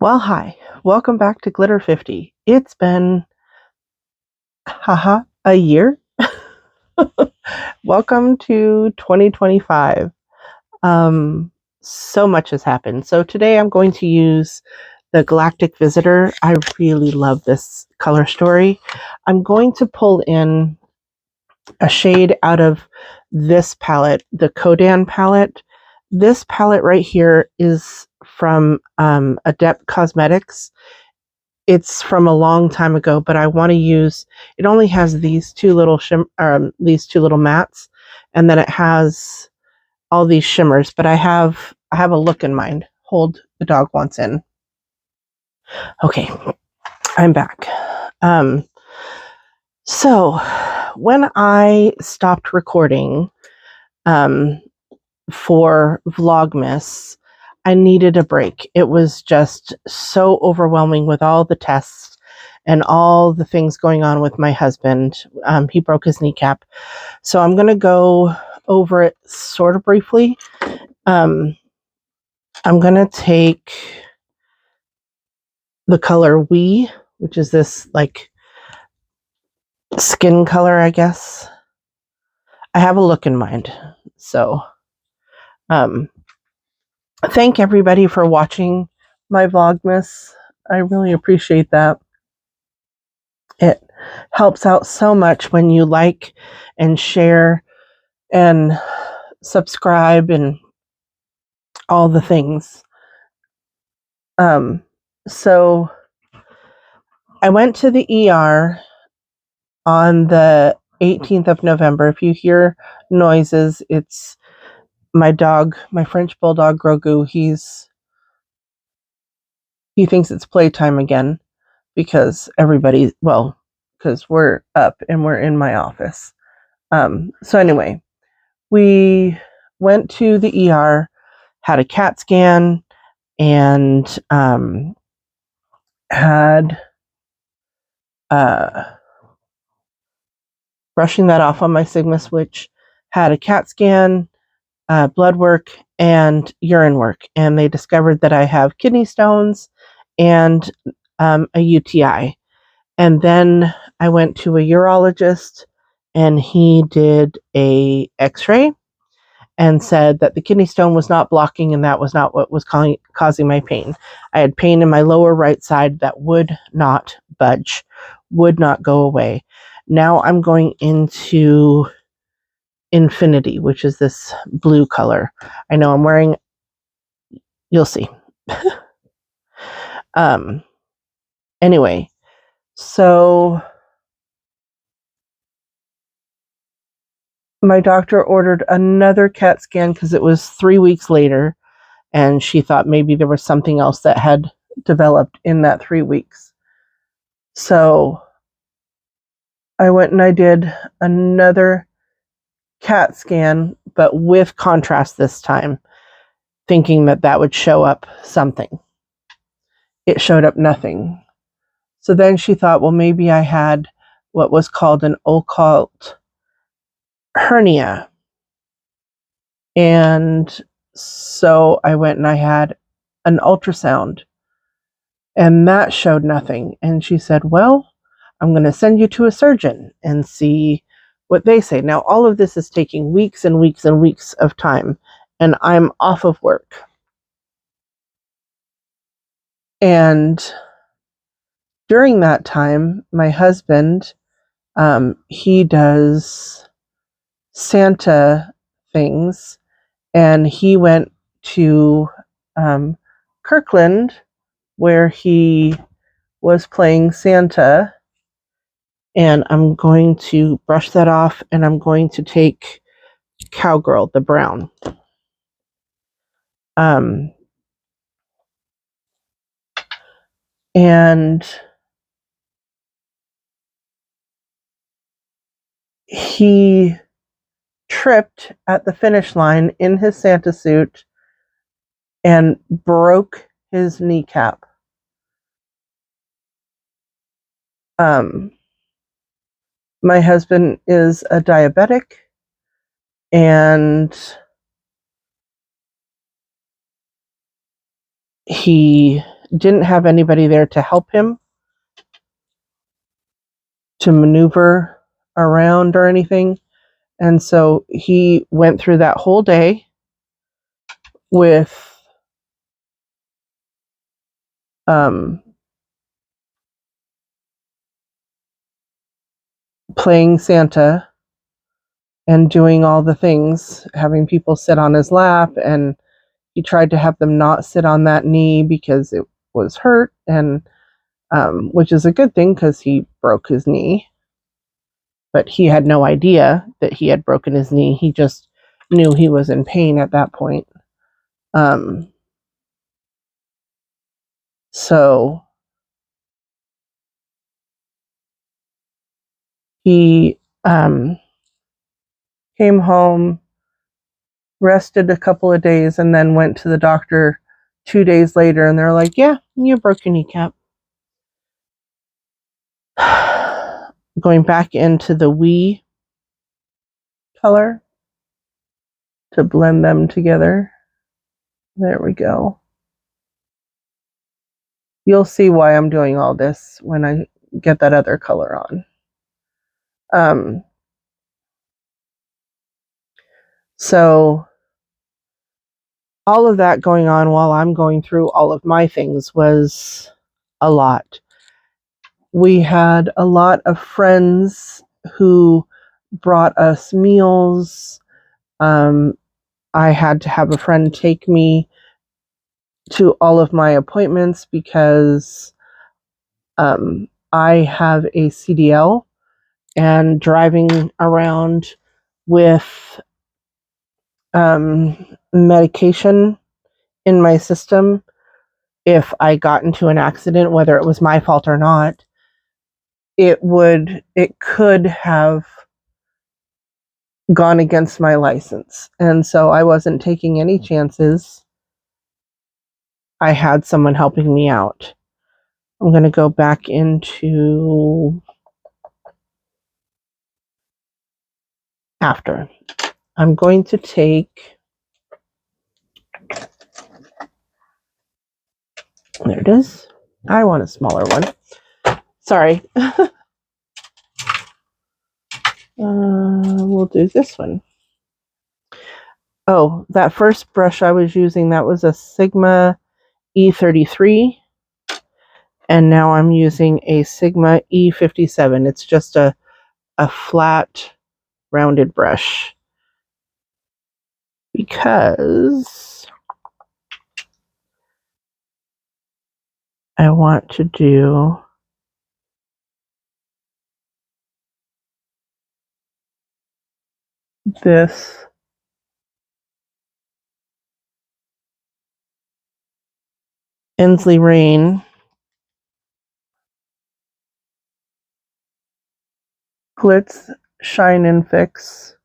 Well, hi. Welcome back to Glitter 50. It's been, a year. Welcome to 2025. Um, so much has happened. So today I'm going to use the Galactic Visitor. I really love this color story. I'm going to pull in a shade out of this palette, the Kodan palette. This palette right here is from Adept Cosmetics. It's from a long time ago, but I want to use. It only has these two little mats, and then it has all these shimmers. But I have a look in mind. Hold, the dog wants in. Okay, I'm back. Um, so when I stopped recording, for Vlogmas, I needed a break. It was just so overwhelming with all the tests and all the things going on with my husband. He broke his kneecap. So I'm going to go over it sort of briefly. I'm going to take the color which is this like skin color, I guess. I have a look in mind. So, thank everybody for watching my Vlogmas. I really appreciate that. It helps out so much when you like and share and subscribe and all the things. So I went to the ER on the 18th of November. If you hear noises, it's my dog, my French bulldog Grogu. He thinks it's playtime again because because we're up and we're in my office. So anyway, we went to the ER, had a CAT scan, and had brushing that off on my Sigma switch, had a CAT scan, blood work, and urine work. And they discovered that I have kidney stones and a UTI. And then I went to a urologist, and he did a x-ray and said that the kidney stone was not blocking, and that was not what was causing my pain. I had pain in my lower right side that would not budge, would not go away. Now I'm going into Infinity, which is this blue color. I know I'm wearing, you'll see. Anyway, so my doctor ordered another CAT scan because it was 3 weeks later, and she thought maybe there was something else that had developed in that 3 weeks. So I went and I did another CAT scan, but with contrast this time, thinking that that would show up something. It showed up nothing. So then she thought, well, maybe I had what was called an occult hernia. And so I went and I had an ultrasound, and that showed nothing. And she said, well, I'm going to send you to a surgeon and see what they say. Now, all of this is taking weeks and weeks and weeks of time, and I'm off of work. And during that time, my husband, he does Santa things, and he went to Kirkland, where he was playing Santa. And I'm going to brush that off, and I'm going to take Cowgirl, the brown. And he tripped at the finish line in his Santa suit and broke his kneecap. My husband is a diabetic, and he didn't have anybody there to help him to maneuver around or anything. And so he went through that whole day with playing Santa and doing all the things, having people sit on his lap, and he tried to have them not sit on that knee because it was hurt, and which is a good thing because he broke his knee. But he had no idea that he had broken his knee. He just knew he was in pain at that point. So he came home, rested a couple of days, and then went to the doctor 2 days later, and they're like, yeah, you broke your kneecap. Going back into the wee color to blend them together. There we go. You'll see why I'm doing all this when I get that other color on. So all of that going on while I'm going through all of my things was a lot. We had a lot of friends who brought us meals. I had to have a friend take me to all of my appointments because I have a CDL, and driving around with medication in my system, if I got into an accident, whether it was my fault or not, it could have gone against my license. And so I wasn't taking any chances. I had someone helping me out. I'm going to go back into after. I'm going to take, there it is. I want a smaller one. Sorry. We'll do this one. Oh, that first brush I was using, that was a Sigma E33. And now I'm using a Sigma E57. It's just a flat, rounded brush. Because I want to do this Inslee Rain Glitz Shine and Fix.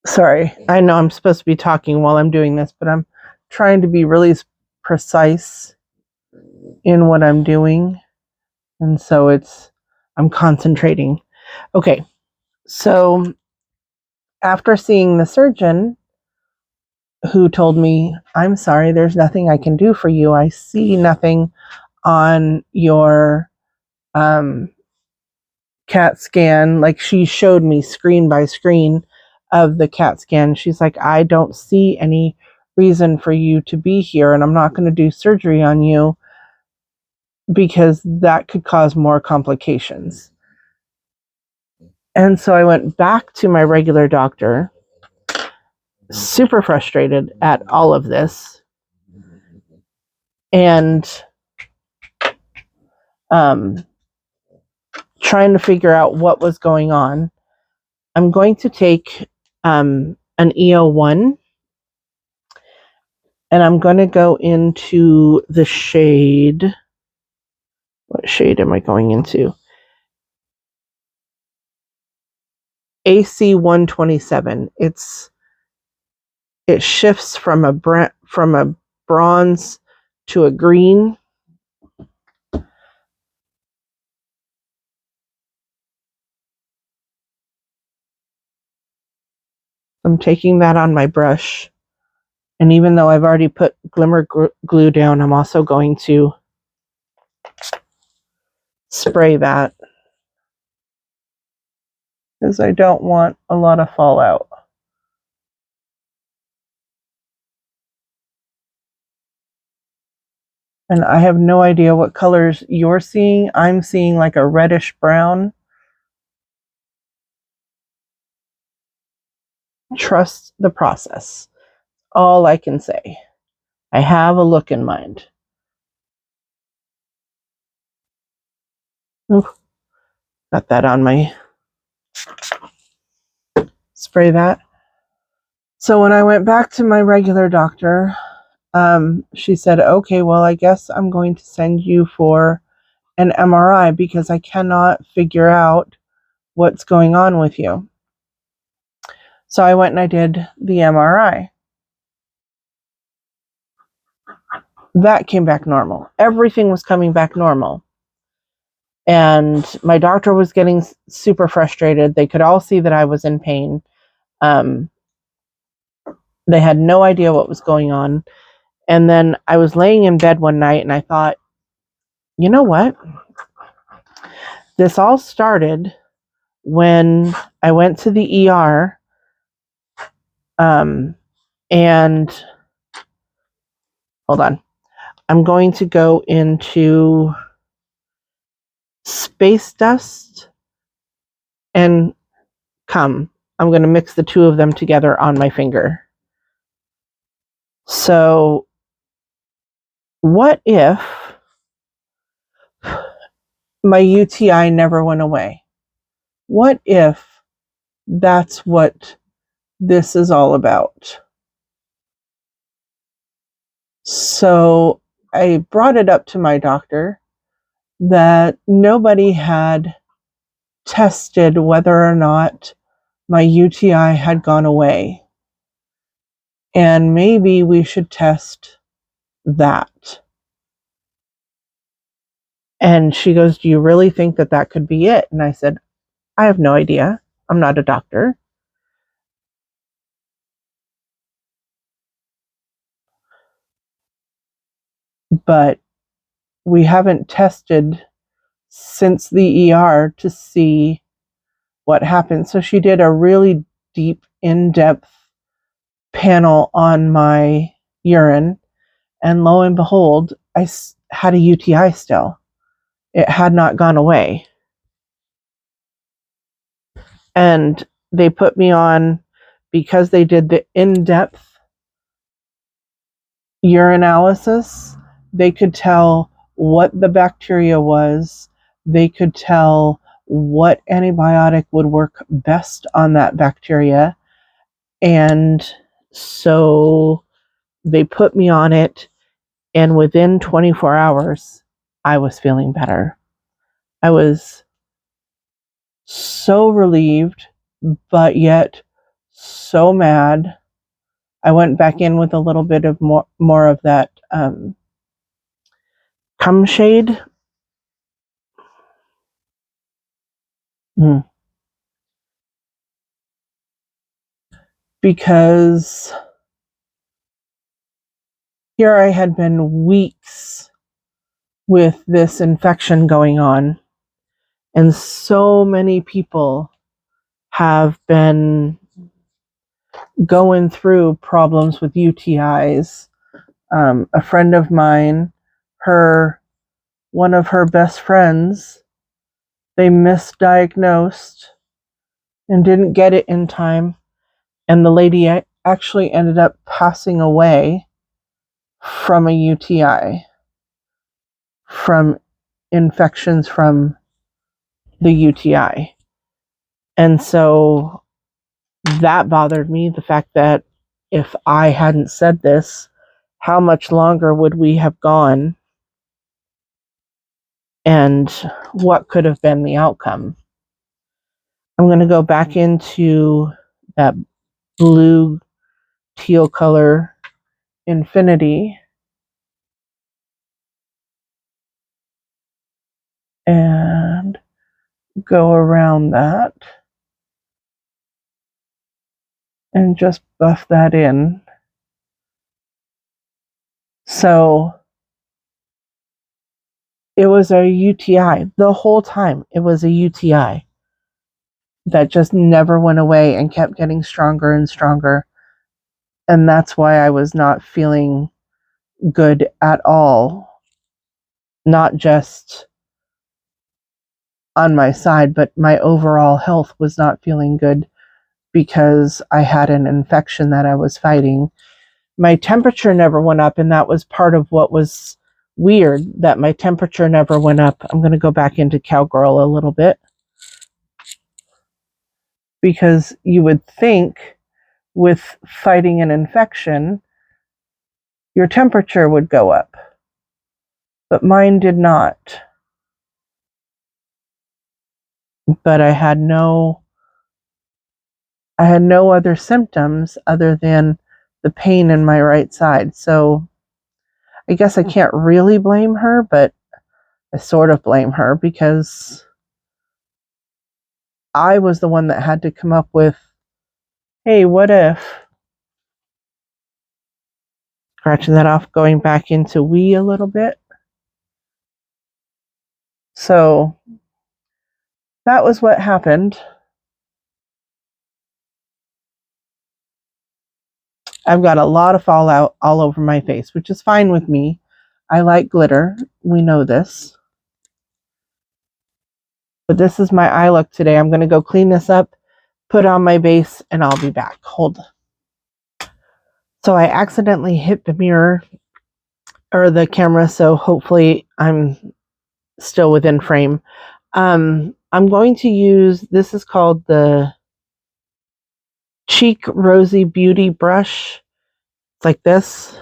Sorry, I know I'm supposed to be talking while I'm doing this, but I'm trying to be really precise in what I'm doing. And so I'm concentrating. Okay, so after seeing the surgeon, who told me, I'm sorry, there's nothing I can do for you. I see nothing on your CAT scan. Like, she showed me screen by screen of the CAT scan. She's like, I don't see any reason for you to be here, and I'm not going to do surgery on you because that could cause more complications. And so I went back to my regular doctor, super frustrated at all of this, and trying to figure out what was going on. I'm going to take an EO1, and I'm going to go into the shade. What shade am I going into? AC 127. It shifts from a bronze to a green. I'm taking that on my brush. And even though I've already put glimmer glue down, I'm also going to spray that because I don't want a lot of fallout. And I have no idea what colors you're seeing. I'm seeing like a reddish brown. Trust the process. All I can say. I have a look in mind. Ooh, got that on my spray that. So when I went back to my regular doctor, she said, okay, well, I guess I'm going to send you for an MRI because I cannot figure out what's going on with you. So I went and I did the MRI. That came back normal. Everything was coming back normal. And my doctor was getting super frustrated. They could all see that I was in pain. They had no idea what was going on. And then I was laying in bed one night and I thought, you know what? This all started when I went to the ER and hold on. I'm going to go into space dust and cum. I'm going to mix the two of them together on my finger. So, what if my UTI never went away? What if that's what this is all about? So, I brought it up to my doctor that nobody had tested whether or not my UTI had gone away. And maybe we should test that. And she goes, do you really think that that could be it? And I said, I have no idea. I'm not a doctor. But we haven't tested since the ER to see what happened. So she did a really deep, in-depth panel on my urine. And lo and behold, I had a UTI still. It had not gone away. And they put me on, because they did the in-depth urinalysis, they could tell what the bacteria was. They could tell what antibiotic would work best on that bacteria. And so they put me on it, and within 24 hours, I was feeling better. I was so relieved, but yet so mad. I went back in with a little bit of more of that cum shade. Because here I had been weeks with this infection going on, and so many people have been going through problems with UTIs. A friend of mine, one of her best friends, they misdiagnosed and didn't get it in time, and the lady actually ended up passing away from a UTI, from infections from the UTI. And so that bothered me, the fact that if I hadn't said this, how much longer would we have gone, and what could have been the outcome? I'm going to go back into that blue teal color Infinity, and go around that and just buff that in. So it was a UTI the whole time. It was a UTI that just never went away and kept getting stronger and stronger. And that's why I was not feeling good at all. Not just on my side, but my overall health was not feeling good because I had an infection that I was fighting. My temperature never went up, and that was part of what was weird, that my temperature never went up. I'm going to go back into Cowgirl a little bit, because you would think with fighting an infection, your temperature would go up, but mine did not. But I had no other symptoms other than the pain in my right side. So I guess I can't really blame her, but I sort of blame her because I was the one that had to come up with, hey, what if? Scratching that off, going back into we a little bit. So that was what happened. I've got a lot of fallout all over my face, which is fine with me. I like glitter. We know this. But this is my eye look today. I'm going to go clean this up, put on my base, and I'll be back. Hold. So I accidentally hit the mirror or the camera, so hopefully I'm still within frame. I'm going to use, this is called the Cheek Rosy Beauty Brush. It's like this.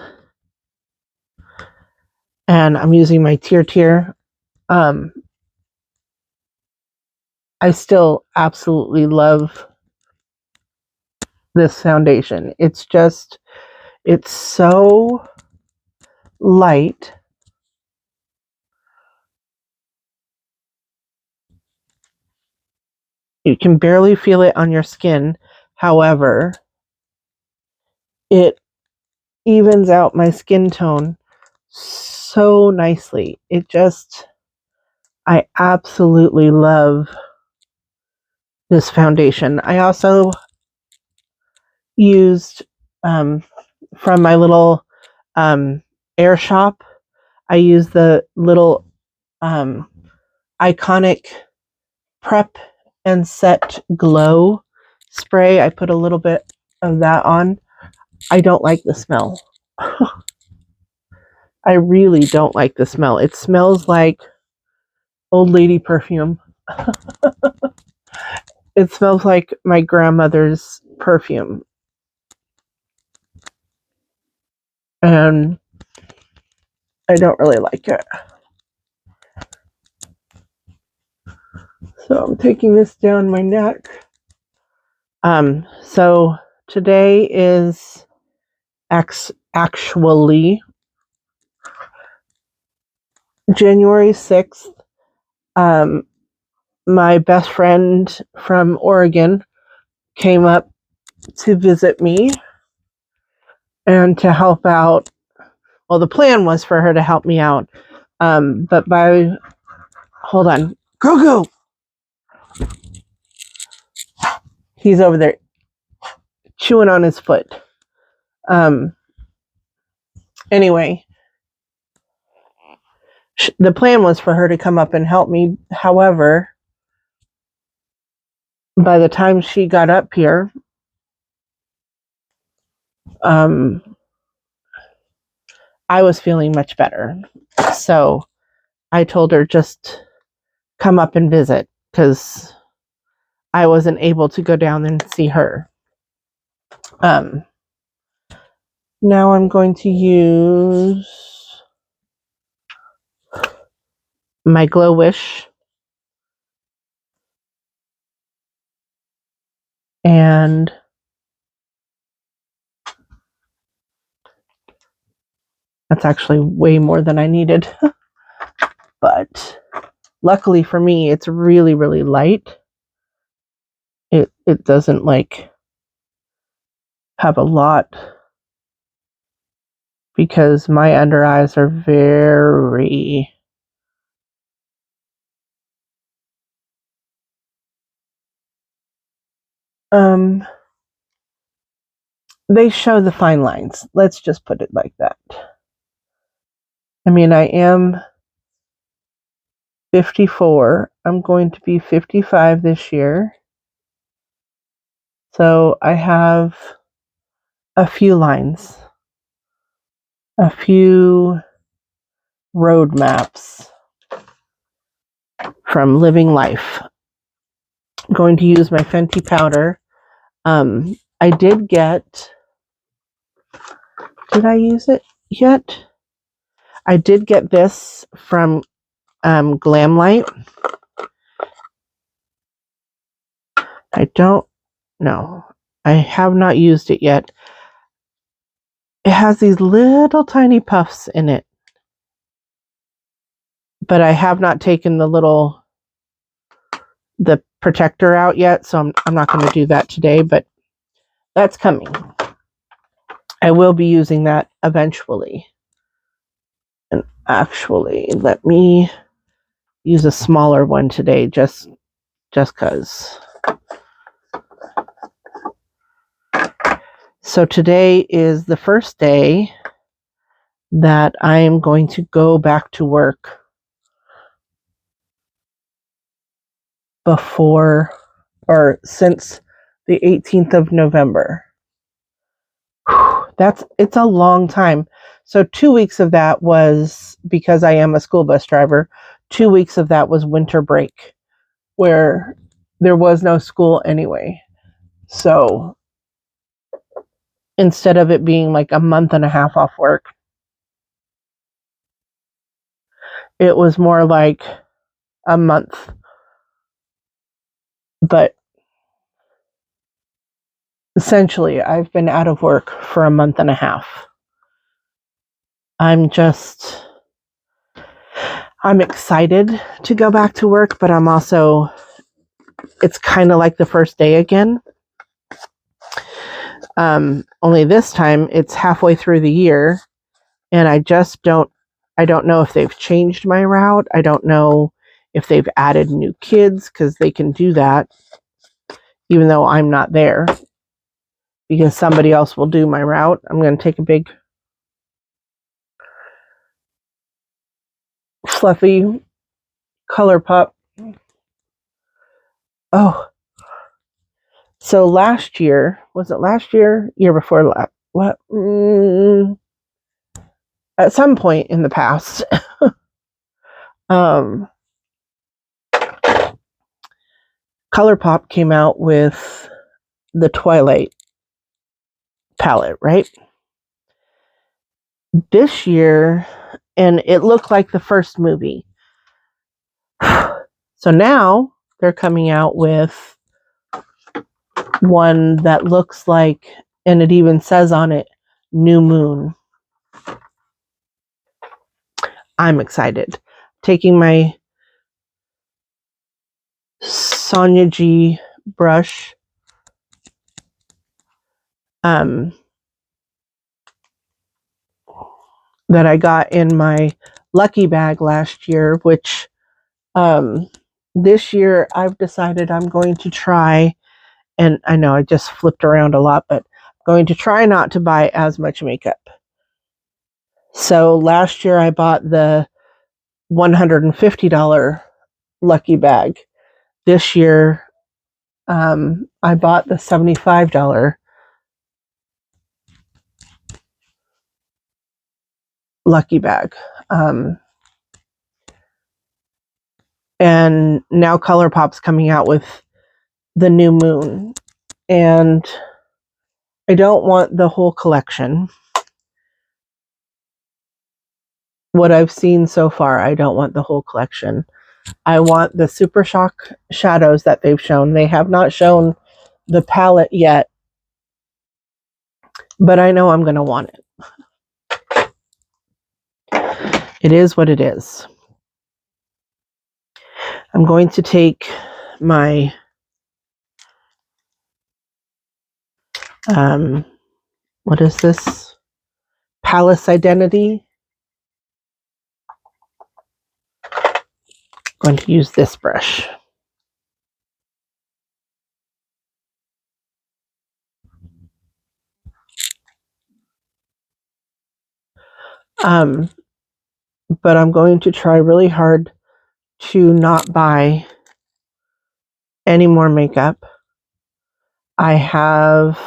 And I'm using my Tear. I still absolutely love this foundation. It's so light. You can barely feel it on your skin. However, it evens out my skin tone so nicely. I absolutely love this foundation. I also used from my little air shop, I used the little Iconic Prep and Set Glow spray. I put a little bit of that on. I don't like the smell. I really don't like the smell. It smells like old lady perfume. It smells like my grandmother's perfume. And I don't really like it. So I'm taking this down my neck. So today is actually January 6th. My best friend from Oregon came up to visit me and to help out. Well, the plan was for her to help me out. But hold on. Grogu! He's over there chewing on his foot. Anyway, the plan was for her to come up and help me. However, by the time she got up here, I was feeling much better. So I told her just come up and visit because I wasn't able to go down and see her. Now I'm going to use my Glow Wish. And that's actually way more than I needed. But Luckily for me, it's really, really light. It doesn't like have a lot because my under eyes are very they show the fine lines. Let's just put it like that. I mean, I am 54. I'm going to be 55 this year. So I have a few lines, a few road maps from living life. I'm going to use my Fenty powder. I did get, did I use it yet? I did get this from Glamlight. I don't know. I have not used it yet. It has these little tiny puffs in it. But I have not taken the protector out yet, so I'm not going to do that today, but that's coming. I will be using that eventually. And actually, let me use a smaller one today just because. So today is the first day that I am going to go back to work before or since the 18th of November. It's a long time. So 2 weeks of that was because I am a school bus driver. 2 weeks of that was winter break where there was no school anyway. So instead of it being like a month and a half off work, it was more like a month. But essentially, I've been out of work for a month and a half. I'm excited to go back to work, but it's kind of like the first day again. Only this time it's halfway through the year, and I don't know if they've changed my route. I don't know if they've added new kids, because they can do that even though I'm not there, because somebody else will do my route. I'm going to take a big fluffy color pop. Oh, so last year, was it last year? Year before last? What? At some point in the past, ColourPop came out with the Twilight palette, right? This year, and it looked like the first movie. So now they're coming out with one that looks like, and it even says on it, New Moon. I'm excited. Taking my Sonia G brush, that I got in my lucky bag last year, which this year I've decided I'm going to try, and I know I just flipped around a lot, but I'm going to try not to buy as much makeup. So last year I bought the $150 lucky bag. This year I bought the $75 lucky bag. And now ColourPop's coming out with the New Moon. And I don't want the whole collection. What I've seen so far, I don't want the whole collection. I want the Super Shock shadows that they've shown. They have not shown the palette yet, but I know I'm going to want it. It is what it is. I'm going to take my what is this? Palace Identity. I'm going to use this brush. But I'm going to try really hard to not buy any more makeup. I have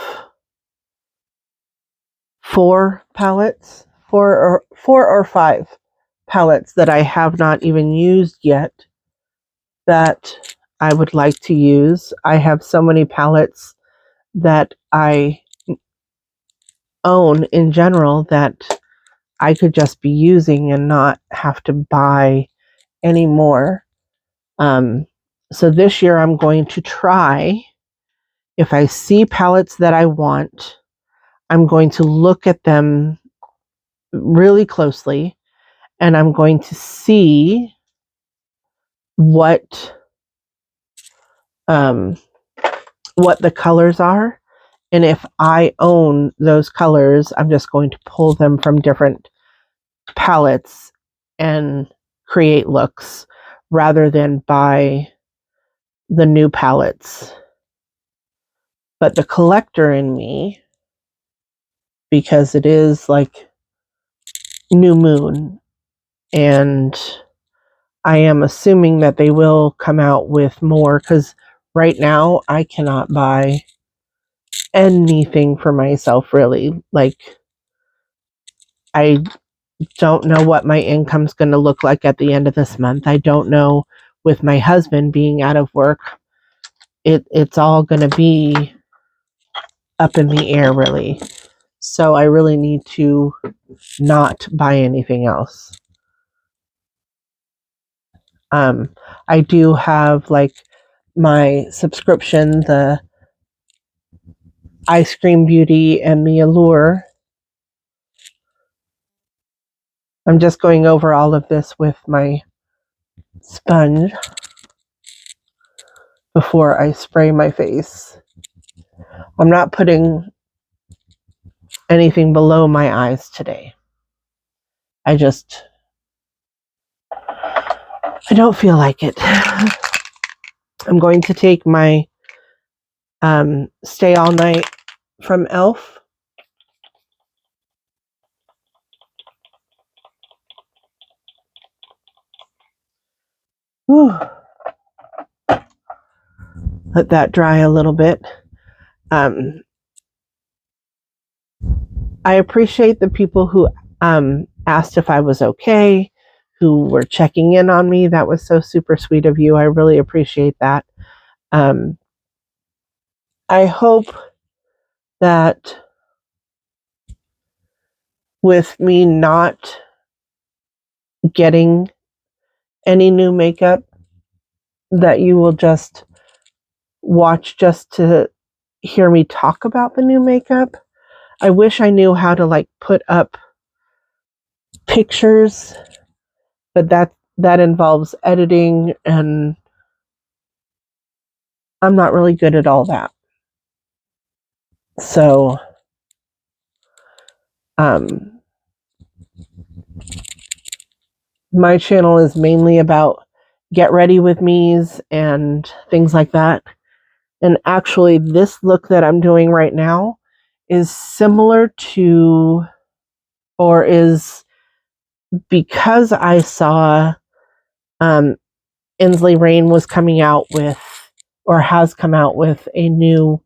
4 palettes, 4 or 5 palettes that I have not even used yet that I would like to use. I have so many palettes that I own in general that I could just be using and not have to buy any more. So this year I'm going to try, if I see palettes that I want, I'm going to look at them really closely and I'm going to see what the colors are. And if I own those colors, I'm just going to pull them from different palettes and create looks rather than buy the new palettes. But the collector in me, because it is like new moon, and I am assuming that they will come out with more, because right now I cannot buy anything for myself really. Like, I don't know what my income's going to look like at the end of this month. I don't know, with my husband being out of work, it's all going to be up in the air really. So I really need to not buy anything else. I do have like my subscription, the Ice Cream Beauty and the Allure. I'm just going over all of this with my sponge before I spray my face. I'm not putting anything below my eyes today. I don't feel like it. I'm going to take my Stay All Night from e.l.f. Whew. Let that dry a little bit. I appreciate the people who asked if I was okay, who were checking in on me. That was so super sweet of you. I really appreciate that. I hope that with me not getting any new makeup, that you will just watch just to hear me talk about the new makeup. I wish I knew how to like put up pictures, but that involves editing, and I'm not really good at all that. So my channel is mainly about get ready with me's and things like that. And actually, this look that I'm doing right now is similar to, or is because I saw Inslee Rain was coming out with, or has come out with, a new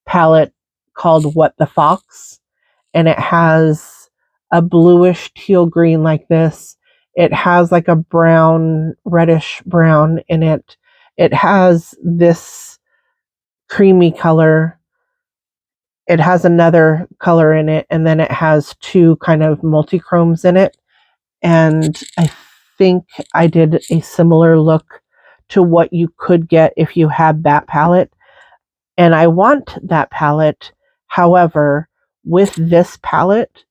palette called What the Fox, and it has a bluish teal green like this. It has like a brown, reddish brown in it. It has this creamy color. It has another color in it, and then it has 2 kind of multi-chromes in it. And I think I did a similar look to what you could get if you had that palette. And I want that palette. However, with this palette,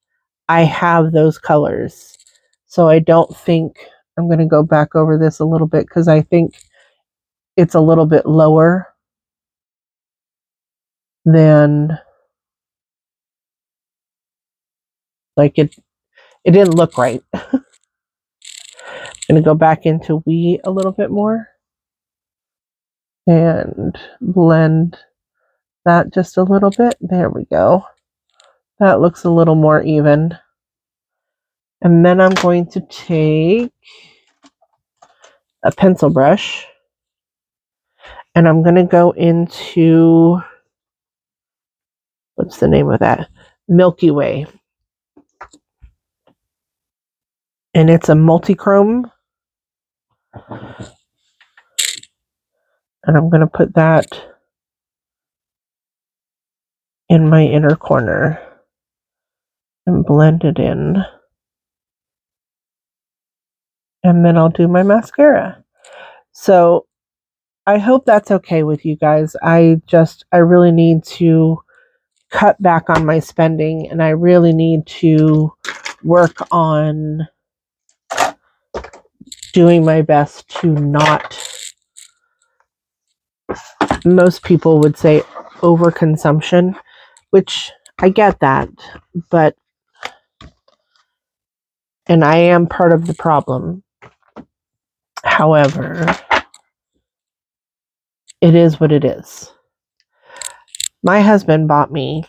I have those colors. So I don't think, I'm going to go back over this a little bit because I think it's a little bit lower than, like it didn't look right. I'm going to go back into We a little bit more and blend that just a little bit. There we go. That looks a little more even. And then I'm going to take a pencil brush and I'm going to go into, what's the name of that? Milky Way. And it's a multi-chrome. And I'm going to put that in my inner corner and blend it in. And then I'll do my mascara. So I hope that's okay with you guys. I really need to cut back on my spending, and I really need to work on doing my best to not, most people would say overconsumption, which I get that, but, and I am part of the problem. However, it is what it is. My husband bought me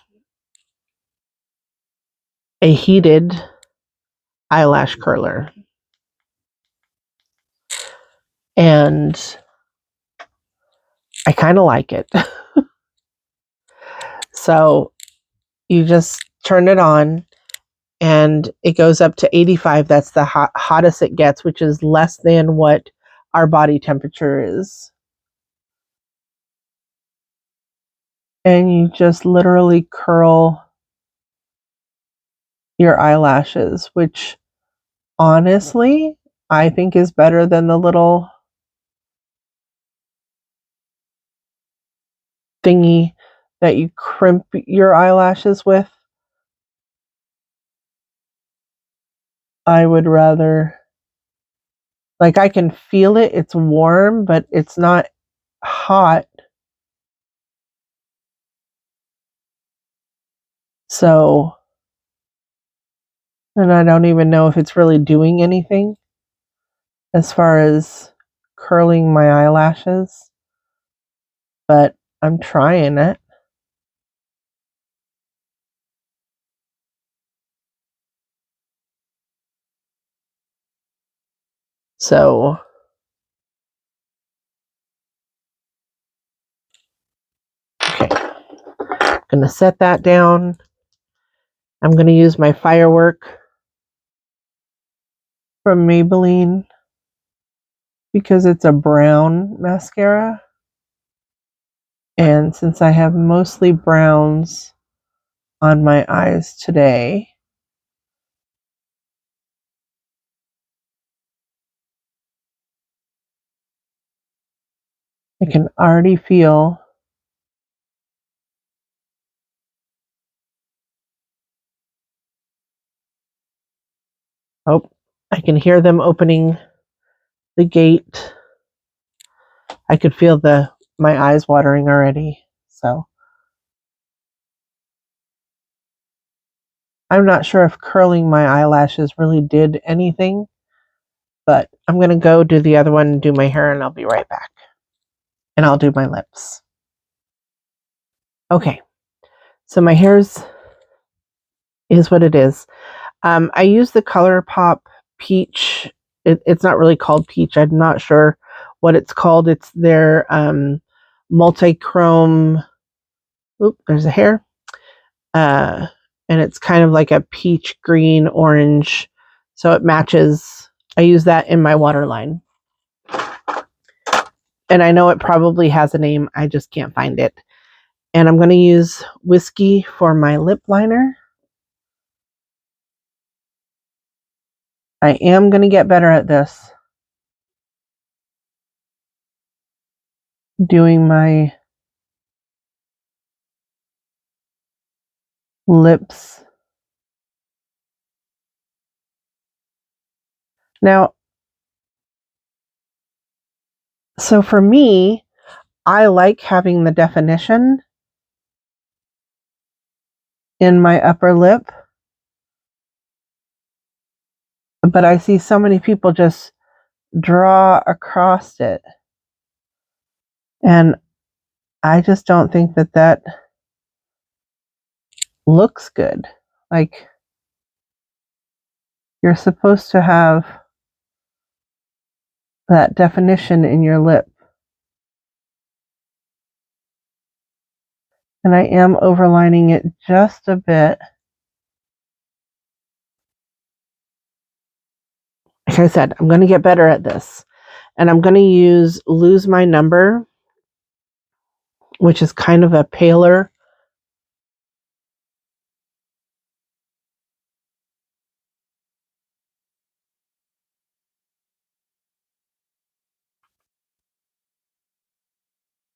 a heated eyelash curler, and I kind of like it. So you just turn it on and it goes up to 85. That's the hottest it gets, which is less than what our body temperature is. And you just literally curl your eyelashes, which honestly, I think is better than the little thingy that you crimp your eyelashes with. I would rather, like, I can feel it. It's warm, but it's not hot. So, and I don't even know if it's really doing anything as far as curling my eyelashes, but I'm trying it. So, okay, I'm going to set that down. I'm going to use my Firework from Maybelline because it's a brown mascara. And since I have mostly browns on my eyes today, I can already feel I can hear them opening the gate. I could feel my eyes watering already. So I'm not sure if curling my eyelashes really did anything, but I'm going to go do the other one and do my hair, and I'll be right back. And I'll do my lips. Okay, so my hair is what it is. I use the ColourPop Peach. It's not really called Peach. I'm not sure what it's called. It's their multi-chrome. Oop, there's a hair. And it's kind of like a peach, green, orange. So it matches. I use that in my waterline. And I know it probably has a name. I just can't find it. And I'm going to use Whiskey for my lip liner. I am going to get better at this. Doing my lips. Now, so for me, I like having the definition in my upper lip, but I see so many people just draw across it. And I just don't think that that looks good. Like, you're supposed to have that definition in your lip. And I am overlining it just a bit. Like I said, I'm going to get better at this. And I'm going to use Lose My Number, which is kind of a paler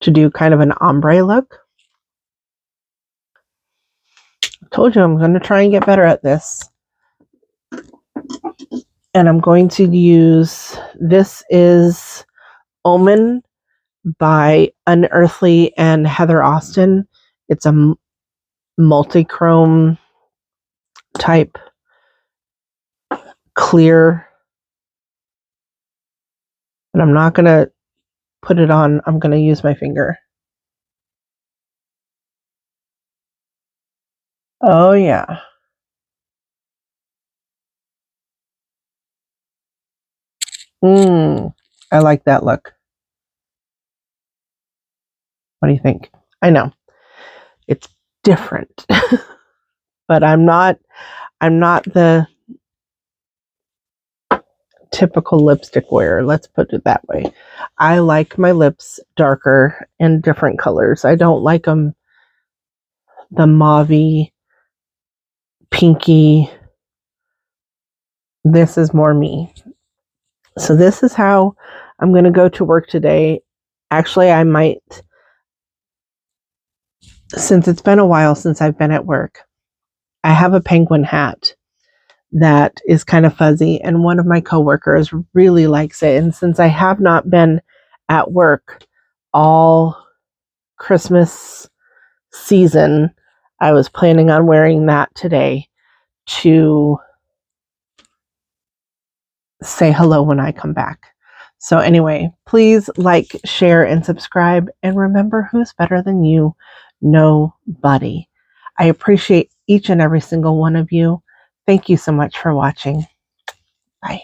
to do kind of an ombre look. I told you I'm going to try and get better at this. And I'm going to use, this is Omen by Unearthly and Heather Austin. It's a multi-chrome type clear. But I'm not going to put it on. I'm going to use my finger. Oh, yeah. I like that look. What do you think? I know it's different, but I'm not the typical lipstick wearer. Let's put it that way. I like my lips darker and different colors. I don't like them the mauvey, pinky. This is more me. So this is how I'm going to go to work today. Actually, I might, since it's been a while since I've been at work, I have a penguin hat that is kind of fuzzy, and one of my coworkers really likes it. And since I have not been at work all Christmas season, I was planning on wearing that today to say hello when I come back. So anyway, please like, share, and subscribe. And remember, who's better than you? Nobody. I appreciate each and every single one of you. Thank you so much for watching. Bye.